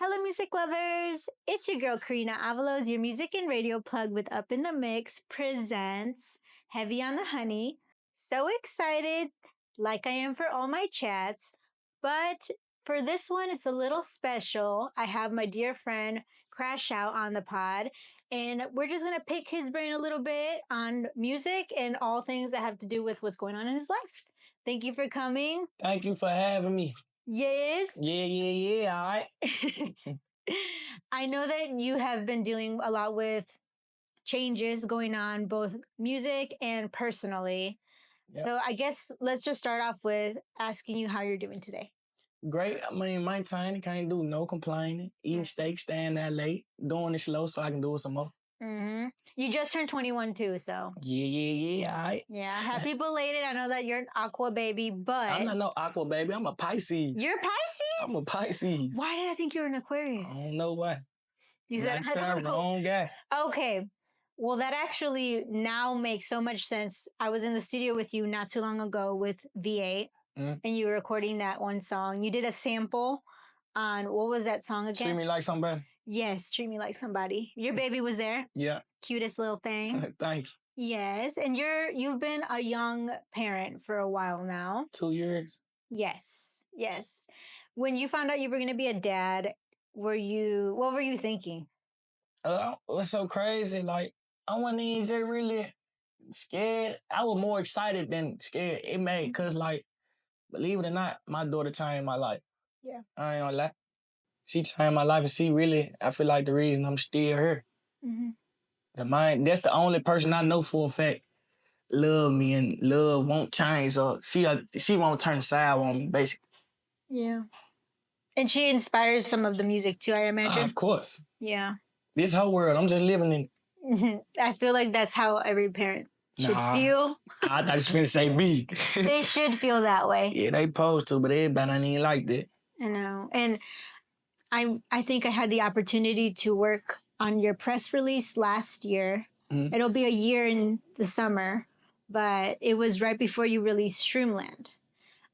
Hello, music lovers. It's your girl, Corina Avalos, your music and radio plug with Up in the Mix presents Heavy on the Honey. So excited, like I am for all my chats. But for this one, it's a little special. I have my dear friend Crashout on the pod, and we're just going to pick his brain a little bit on music and all things that have to do with what's going on in his life. Thank you for coming. Thank you for having me. Yes. Yeah, all right. I know that you have been dealing a lot with changes going on, both music and personally. Yep. So I guess let's just start off with asking you how you're doing today. Great. I mean, my time, can't do no complaining. Eating steak, staying that late, doing it slow so I can do it some more. Mm-hmm. You just turned 21 too, so. Yeah, all right. Yeah, happy belated. I know that you're an Aqua baby, but. I'm not no Aqua baby. I'm a Pisces. You're Pisces? I'm a Pisces. Why did I think you were an Aquarius? I don't know why. You said I don't know. Wrong guy. Okay. Well, that actually now makes so much sense. I was in the studio with you not too long ago with V8, and you were recording that one song. You did a sample on, what was that song again? Treat Me Like Somebody. Yes, Treat Me Like Somebody. Your baby was there. Yeah. Cutest little thing. Thank you. Yes, and you've been a young parent for a while now. 2 years. Yes. When you found out you were going to be a dad, what were you thinking? It was so crazy. Like, I wasn't even just really scared. I was more excited than scared. It made, because, like, believe it or not, my daughter changed my life. Yeah. I ain't gonna lie. She changed my life, and she really, I feel like the reason I'm still here. Mm-hmm. That's the only person I know for a fact love me and love won't change. So she won't turn aside on me, basically. Yeah. And she inspires some of the music too, I imagine. Of course. Yeah. This whole world, I'm just living in it. I feel like that's how every parent should feel. I thought you was finna say me. They should feel that way. Yeah, they supposed to, but everybody ain't even like that. I know. And I think I had the opportunity to work on your press release last year. Mm-hmm. It'll be a year in the summer, but it was right before you released Shroomland.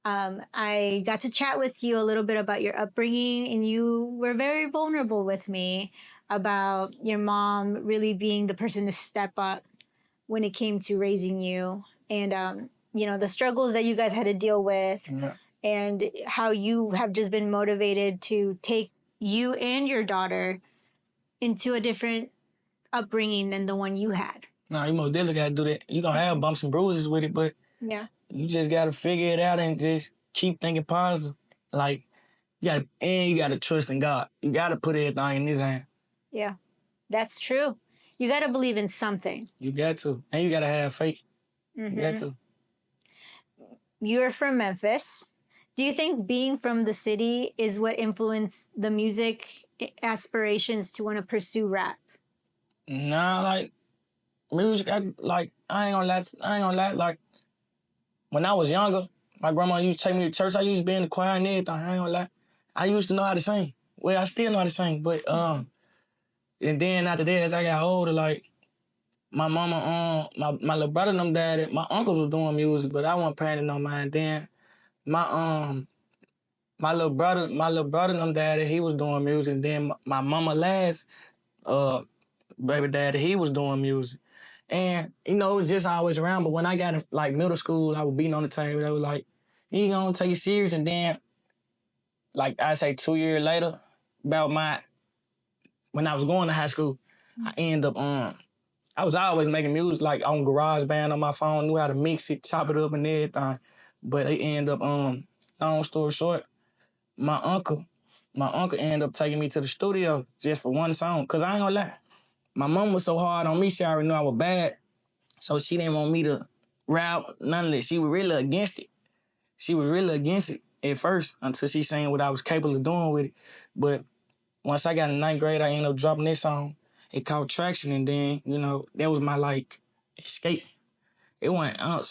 I got to chat with you a little bit about your upbringing, and you were very vulnerable with me about your mom really being the person to step up when it came to raising you, and the struggles that you guys had to deal with, and how you have just been motivated to take you and your daughter into a different upbringing than the one you had. No, you most definitely gotta do that. You're gonna have bumps and bruises with it, but you just gotta figure it out and just keep thinking positive. Like, you gotta trust in God. You gotta put everything in His hand. Yeah, that's true. You gotta believe in something. You got to. And you gotta have faith. Mm-hmm. You got to. You're from Memphis. Do you think being from the city is what influenced the music aspirations to want to pursue rap? Nah, like, music, I ain't gonna lie, like, when I was younger, my grandma used to take me to church. I used to be in the choir and everything. I ain't gonna lie. I used to know how to sing. Well, I still know how to sing, but, and then after that, as I got older, like, my mama, my little brother and them daddy, my uncles was doing music, but I wasn't paying it no mind. Then my little brother and them daddy, he was doing music. And then my mama last baby daddy, he was doing music. And, it was just always around. But when I got in, like, middle school, I was beating on the table. They were like, you ain't gonna take it serious. And then, like, I say 2 years later, when I was going to high school, I ended up, I was always making music, like, on GarageBand on my phone, knew how to mix it, chop it up and everything. But it ended up, long story short, my uncle ended up taking me to the studio just for one song. Because I ain't gonna lie, my mom was so hard on me, she already knew I was bad. So she didn't want me to rap, none of that. She was really against it. She was really against it at first until she seen what I was capable of doing with it. But once I got in 9th grade, I ended up dropping this song. It caught traction, and then, that was my, like, escape. It went out.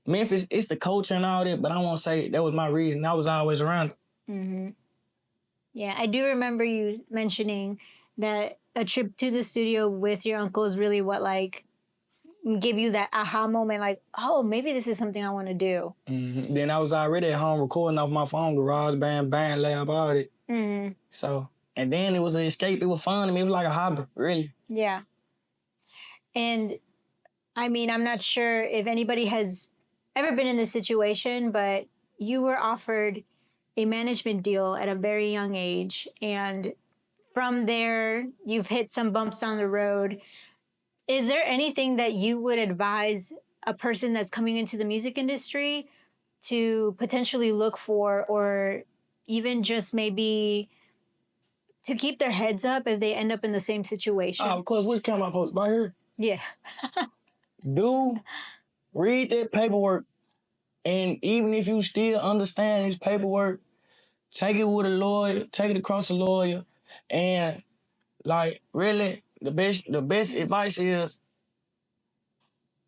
Memphis, it's the culture and all that, but I won't say that was my reason. I was always around it. Mm-hmm. Yeah, I do remember you mentioning that a trip to the studio with your uncle is really what, like, gave you that aha moment, like, oh, maybe this is something I want to do. Then I was already at home recording off my phone, GarageBand, BandLab, all that. So And then it was an escape. It was fun to me. It was like a hobby, really. Yeah. And I mean, I'm not sure if anybody has ever been in this situation, but you were offered a management deal at a very young age. And from there, you've hit some bumps on the road. Is there anything that you would advise a person that's coming into the music industry to potentially look for, or even just maybe to keep their heads up if they end up in the same situation? Of course, which camera I post? Right here. Yeah. Read that paperwork. And even if you still understand this paperwork, take it with a lawyer, take it across a lawyer. And like really, the best advice is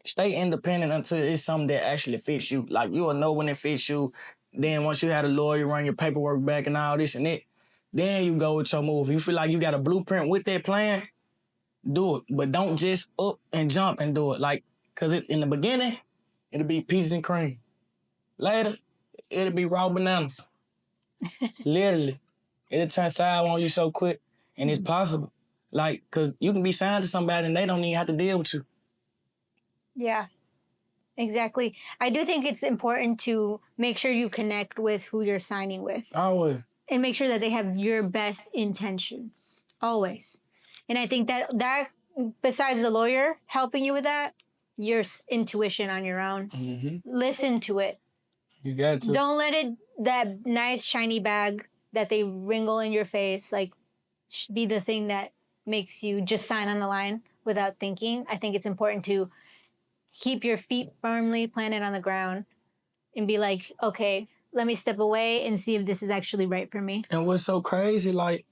stay independent until it's something that actually fits you. Like you will know when it fits you. Then once you had a lawyer run your paperwork back and all this and that, then you go with your move. If you feel like you got a blueprint with that plan, do it. But don't just up and jump and do it. Like, cause in the beginning, it'll be peaches and cream. Later, it'll be raw bananas. Literally. It'll turn sour on you so quick. And it's possible. Like, cause you can be signed to somebody and they don't even have to deal with you. Yeah, exactly. I do think it's important to make sure you connect with who you're signing with. Always. And make sure that they have your best intentions. Always. And I think that besides the lawyer helping you with that, your intuition on your own. Mm-hmm. Listen to it. You got to. Don't let it, that nice shiny bag that they wrinkle in your face, like, be the thing that makes you just sign on the line without thinking. I think it's important to keep your feet firmly planted on the ground and be like, okay, let me step away and see if this is actually right for me. And what's so crazy, like,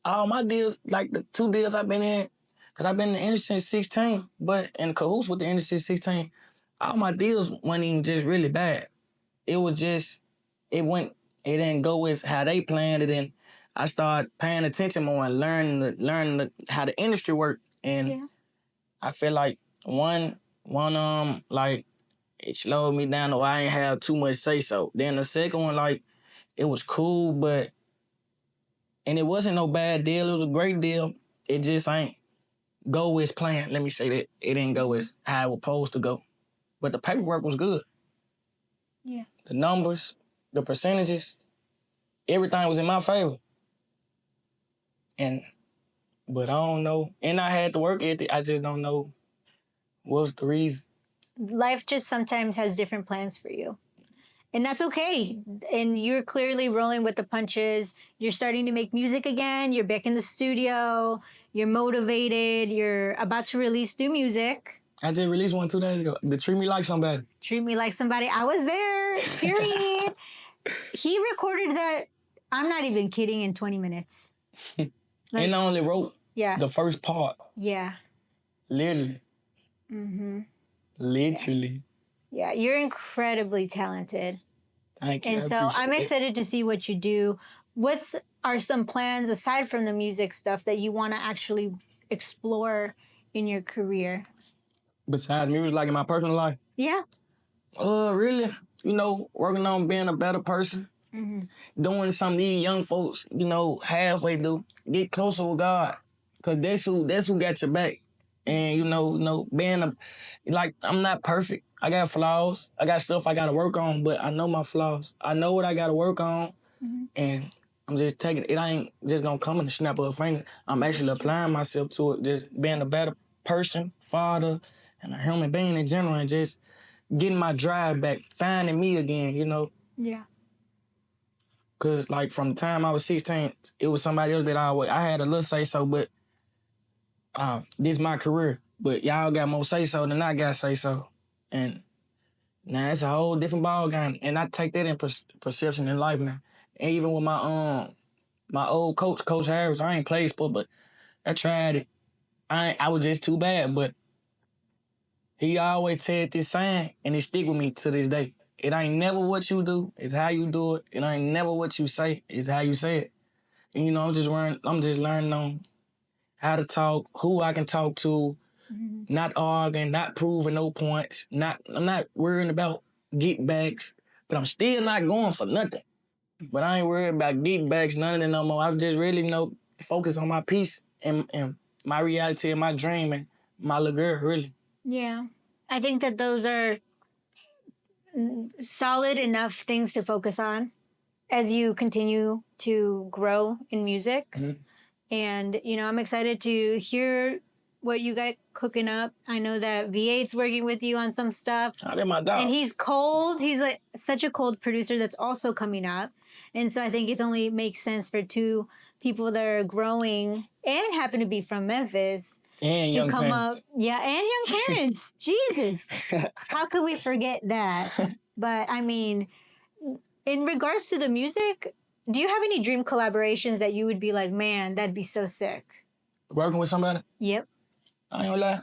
all my deals, like the 2 deals I've been in, because I've been in the industry since 16, but in cahoots with the industry since 16, all my deals weren't even just really bad. It was just, it didn't go as how they planned it, and I started paying attention more and learning how the industry worked. And I feel like one, like, it slowed me down or I ain't have too much say so. Then the second one, like, it was cool, and it wasn't no bad deal. It was a great deal. It just ain't go as planned. Let me say that. It didn't go as how it was supposed to go. But the paperwork was good. Yeah. The numbers, the percentages, everything was in my favor. But I don't know. And I had to work ethic. I just don't know what's the reason. Life just sometimes has different plans for you. And that's okay. And you're clearly rolling with the punches. You're starting to make music again. You're back in the studio. You're motivated. You're about to release new music. I just released one 2 days ago. The Treat Me Like Somebody. Treat Me Like Somebody. I was there. Period. He recorded that, I'm not even kidding, in 20 minutes. And I only wrote the first part. Yeah. Literally. Mm-hmm. Literally. Yeah, you're incredibly talented. Thank you. And so I'm excited to see what you do. What are some plans aside from the music stuff that you want to actually explore in your career? Besides music, like in my personal life? Yeah. Really, working on being a better person. Mm-hmm. Doing something these young folks, halfway do. Get closer with God. Because that's who got your back. And, being I'm not perfect. I got flaws. I got stuff I got to work on, but I know my flaws. I know what I got to work on. Mm-hmm. And I'm just taking it. It ain't just going to come in the snap of a finger. I'm actually applying myself to it, just being a better person, father, and a human being in general, and just getting my drive back, finding me again, Yeah. Because, from the time I was 16, it was somebody else that I had a little say-so, but this is my career. But y'all got more say-so than I got say-so. And now it's a whole different ball game. And I take that in perception in life now. And even with my old coach, Coach Harris, I ain't played sport, but I tried it. I was just too bad, but he always said this saying, and it stick with me to this day. It ain't never what you do, it's how you do it. It ain't never what you say, it's how you say it. And I'm just learning on how to talk, who I can talk to, not arguing, not proving no points. I'm not worrying about get backs, but I'm still not going for nothing. But I ain't worried about get backs, none of that no more. I just really focus on my peace and my reality and my dream and my little girl, really. Yeah. I think that those are solid enough things to focus on as you continue to grow in music. Mm-hmm. And, you know, I'm excited to hear what you got cooking up. I know that V8's working with you on some stuff. Oh, they're my dog. And he's cold. He's like such a cold producer that's also coming up. And so I think it only makes sense for two people that are growing and happen to be from Memphis and to young come parents. up. Yeah, and young parents. Jesus. How could we forget that? But I mean, in regards to the music, do you have any dream collaborations that you would be like, man, that'd be so sick? Working with somebody? Yep. I ain't gonna lie.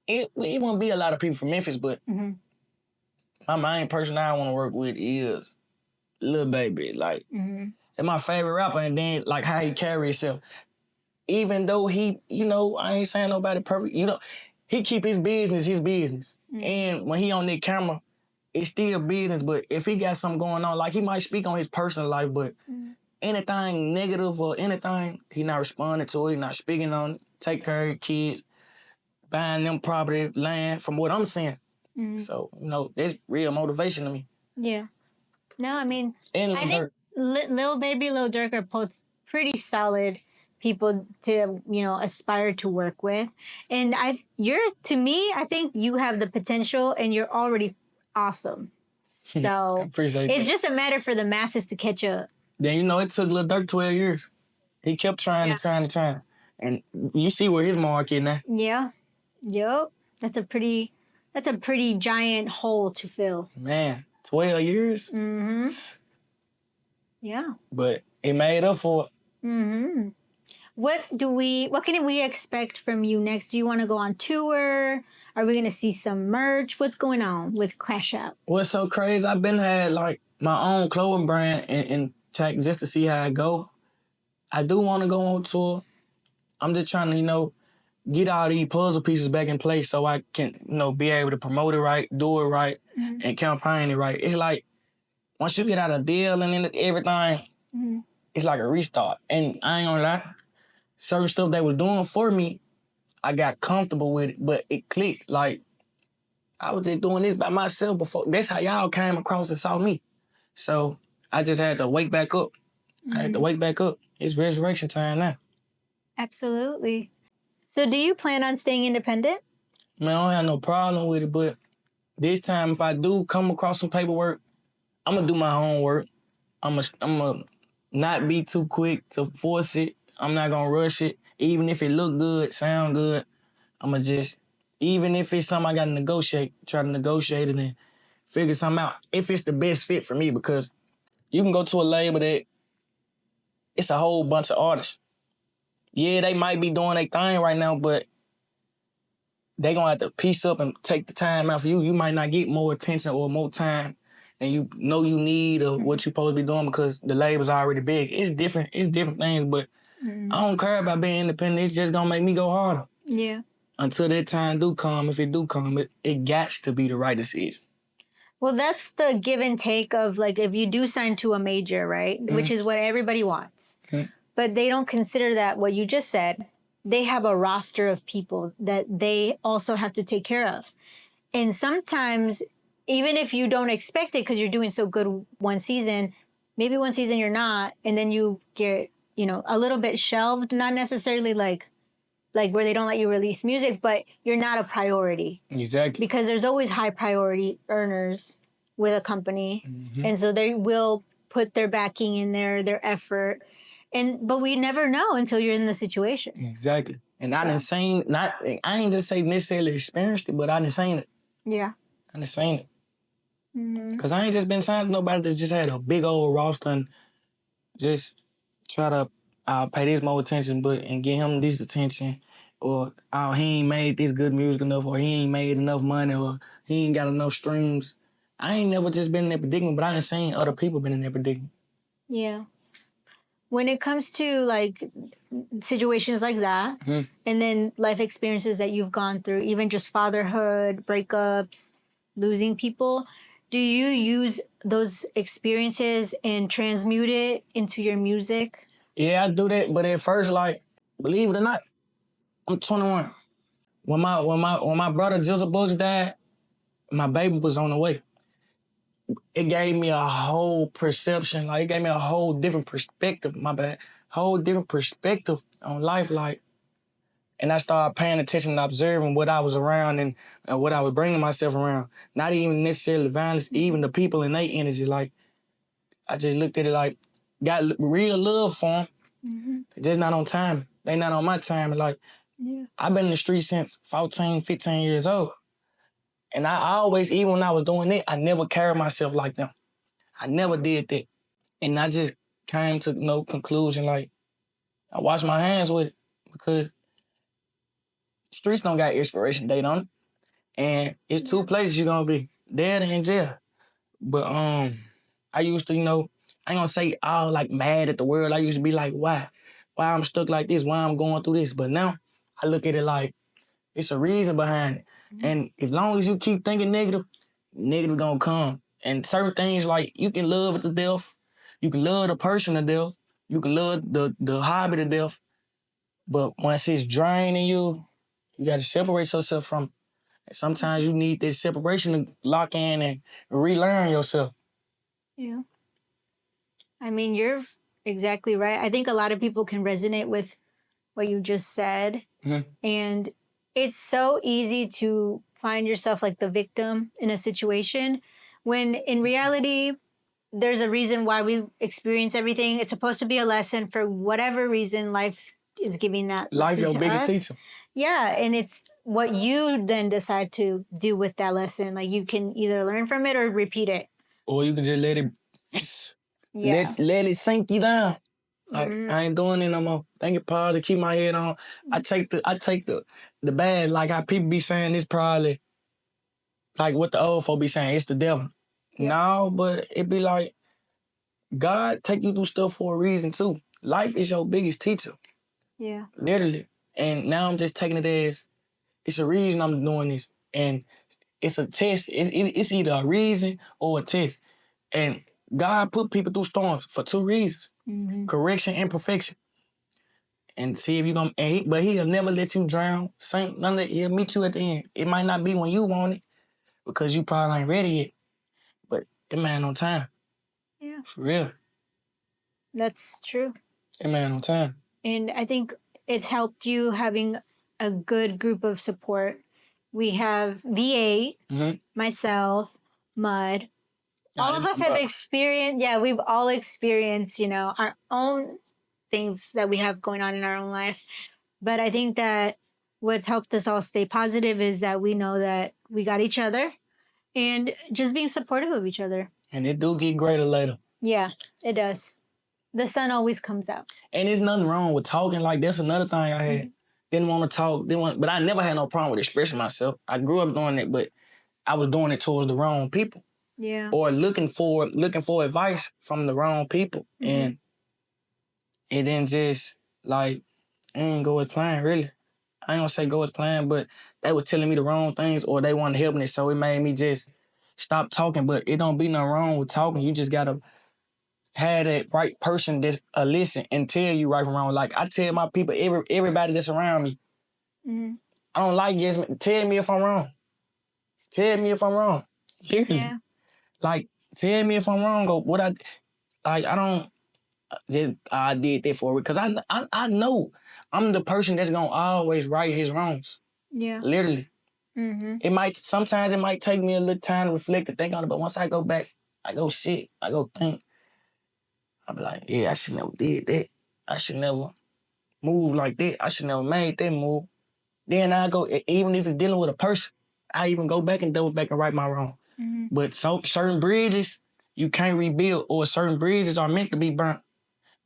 It won't be a lot of people from Memphis, but my main person I want to work with is Lil Baby. Like, it's my favorite rapper, and then like how he carry himself. Even though he, you know, I ain't saying nobody perfect, you know, he keep his business. And when he on that camera, it's still business. But if he got something going on, like he might speak on his personal life, but anything negative or anything, he not responding to it, he not speaking on it. Take care of your kids, buying them property, land, from what I'm saying. So, you know, that's real motivation to me. Yeah. No, I mean, And I think Lil Baby, Lil Durk are both pretty solid people to, you know, aspire to work with. And to me, I think you have the potential and you're already awesome. So appreciate it's that. just a matter for the masses to catch up. Then, you know, it took Lil Durk 12 years. He kept trying. And you see where his mark is now. Yeah. Yep. That's a pretty giant hole to fill. Man, 12 years? Yeah. But it made up for it. What can we expect from you next? Do you want to go on tour? Are we going to see some merch? What's going on with Crashout? What's so crazy, I've been had like my own clothing brand in tech just to see how it go. I do want to go on tour. I'm just trying to, you know, get all these puzzle pieces back in place so I can, you know, be able to promote it right, do it right, and campaign it right. It's like, once you get out a deal and everything, it's like a restart. And I ain't gonna lie, certain stuff they was doing for me, I got comfortable with it, but it clicked. Like, I was just doing this by myself before. That's how y'all came across and saw me. So I just had to wake back up. It's resurrection time now. Absolutely. So do you plan on staying independent? Man, I don't have no problem with it, but this time if I do come across some paperwork, I'm gonna do my homework. I'm gonna not be too quick to force it. I'm not gonna rush it. Even if it look good, sound good, I'm gonna just, even if it's something I gotta negotiate, try to negotiate it and figure something out. If it's the best fit for me, because you can go to a label that it's a whole bunch of artists. Yeah, they might be doing their thing right now, but they gonna have to piece up and take the time out for you. You might not get more attention or more time than you know you need or what you're supposed to be doing because the label's already big. It's different things, but I don't care about being independent. It's just gonna make me go harder. Yeah. Until that time do come, if it do come, it gots to be the right decision. Well, that's the give and take of like if you do sign to a major, right? Which is what everybody wants. But they don't consider that what you just said. They have a roster of people that they also have to take care of. And sometimes, even if you don't expect it because you're doing so good one season, maybe one season you're not, and then you get, you know, a little bit shelved, not necessarily like where they don't let you release music, but you're not a priority. Exactly. Because there's always high priority earners with a company. And so they will put their backing in there, their effort. But we never know until you're in the situation. Exactly. And I done seen, I ain't just say necessarily experienced it, but I done seen it. Yeah. I done seen it. Because I ain't just been signed to nobody that just had a big old roster and just try to pay this more attention and get him this attention. Or, he ain't made this good music enough, or he ain't made enough money, or he ain't got enough streams. I ain't never just been in that predicament, but I done seen other people been in that predicament. Yeah. When it comes to like situations like that, and then life experiences that you've gone through, even just fatherhood, breakups, losing people, do you use those experiences and transmute it into your music? Yeah, I do that, but at first, like, believe it or not, I'm 21. When my brother Jizzle Bugs died, my baby was on the way. It gave me a whole perception, like it gave me a whole different perspective, my bad. Whole different perspective on life, like, and I started paying attention and observing what I was around and what I was bringing myself around. Not even necessarily violence, even the people in their energy. Like, I just looked at it like, got real love for them, just not on time. They not on my time. Like, I've been in the street since 14, 15 years old. And I always, even when I was doing it, I never carried myself like them. I never did that. And I just came to no conclusion. Like, I washed my hands with it because streets don't got expiration date on it. And it's two places you're gonna be, dead and in jail. But I used to, I ain't gonna say all like mad at the world. I used to be like, why? Why I'm stuck like this? Why I'm going through this? But now I look at it like it's a reason behind it. And as long as you keep thinking negative, negative gonna come. And certain things like you can love it to death, you can love the person to death, you can love the hobby to death. But once it's draining you, you gotta separate yourself from it. And sometimes you need this separation to lock in and relearn yourself. Yeah. I mean, you're exactly right. I think a lot of people can resonate with what you just said. And it's so easy to find yourself like the victim in a situation when in reality, there's a reason why we experience everything. It's supposed to be a lesson for whatever reason life is giving that Life lesson your to biggest us. teacher. Yeah, and it's what you then decide to do with that lesson. Like you can either learn from it or repeat it. Or you can just let it let it sink you down. Like, I ain't doing it no more. Thank you, Paul, to keep my head on. I take the bad, like how people be saying it's probably like what the old folk be saying, it's the devil. Yep. No, but it be like God take you through stuff for a reason too. Life is your biggest teacher. Yeah. Literally. And now I'm just taking it as it's a reason I'm doing this. And it's a test. It's either a reason or a test. And God put people through storms for two reasons. Correction and perfection. And see if you're going to, but he'll never let you drown. Sink, none of that. He'll meet you at the end. It might not be when you want it because you probably ain't ready yet. But it man on time. Yeah. For real. That's true. It man on time. And I think it's helped you having a good group of support. We have V8, myself, Mud. All of us have experienced, we've all experienced, our own things that we have going on in our own life. But I think that what's helped us all stay positive is that we know that we got each other and just being supportive of each other. And it do get greater later. Yeah, it does. The sun always comes out. And there's nothing wrong with talking. Like, that's another thing I had. Didn't want to talk, but I never had no problem with expressing myself. I grew up doing it, but I was doing it towards the wrong people. Yeah. Or looking for advice from the wrong people. And it didn't just, like, it didn't go as planned, really. I ain't gonna say go as planned, but they was telling me the wrong things or they wanted to help me, so it made me just stop talking. But it don't be nothing wrong with talking. You just gotta have that right person that's listen and tell you right from wrong. Like, I tell my people, everybody that's around me, I don't like yes. Tell me if I'm wrong. Tell me if I'm wrong. Yeah. Like, tell me if I'm wrong or what I don't just I did that for it because I know I'm the person that's gonna always right his wrongs. Yeah. Literally. Sometimes it might take me a little time to reflect and think on it, but once I go back, I go sit, I go think. I be like, yeah, I should never did that. I should never move like that. I should never made that move. Then I go, even if it's dealing with a person, I even go back and double back and right my wrong. But certain bridges you can't rebuild, or certain bridges are meant to be burnt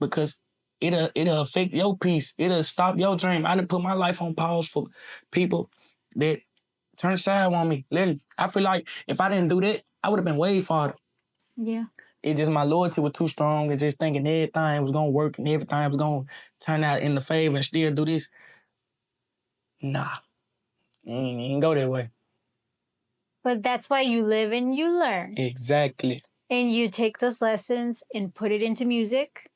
because it'll affect your peace. It'll stop your dream. I done put my life on pause for people that turn side on me. Literally, I feel like if I didn't do that, I would have been way farther. Yeah. It just my loyalty was too strong and just thinking everything was gonna work and everything was gonna turn out in the favor and still do this. Nah, it ain't go that way. But that's why you live and you learn. Exactly. And you take those lessons and put it into music.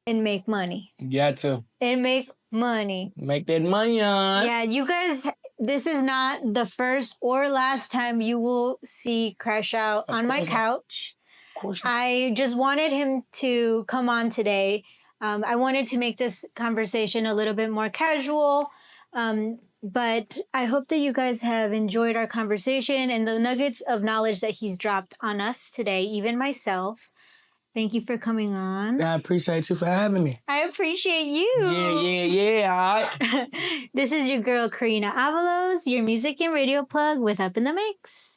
and make money. You got to. And make money. Make that money on. Yeah, you guys, this is not the first or last time you will see Crashout on my couch. Of course. I just wanted him to come on today. I wanted to make this conversation a little bit more casual. But I hope that you guys have enjoyed our conversation and the nuggets of knowledge that he's dropped on us today, even myself. Thank you for coming on. I appreciate you for having me. I appreciate you. Yeah, all right. This is your girl, Corina Avalos, your music and radio plug with Up in the Mix.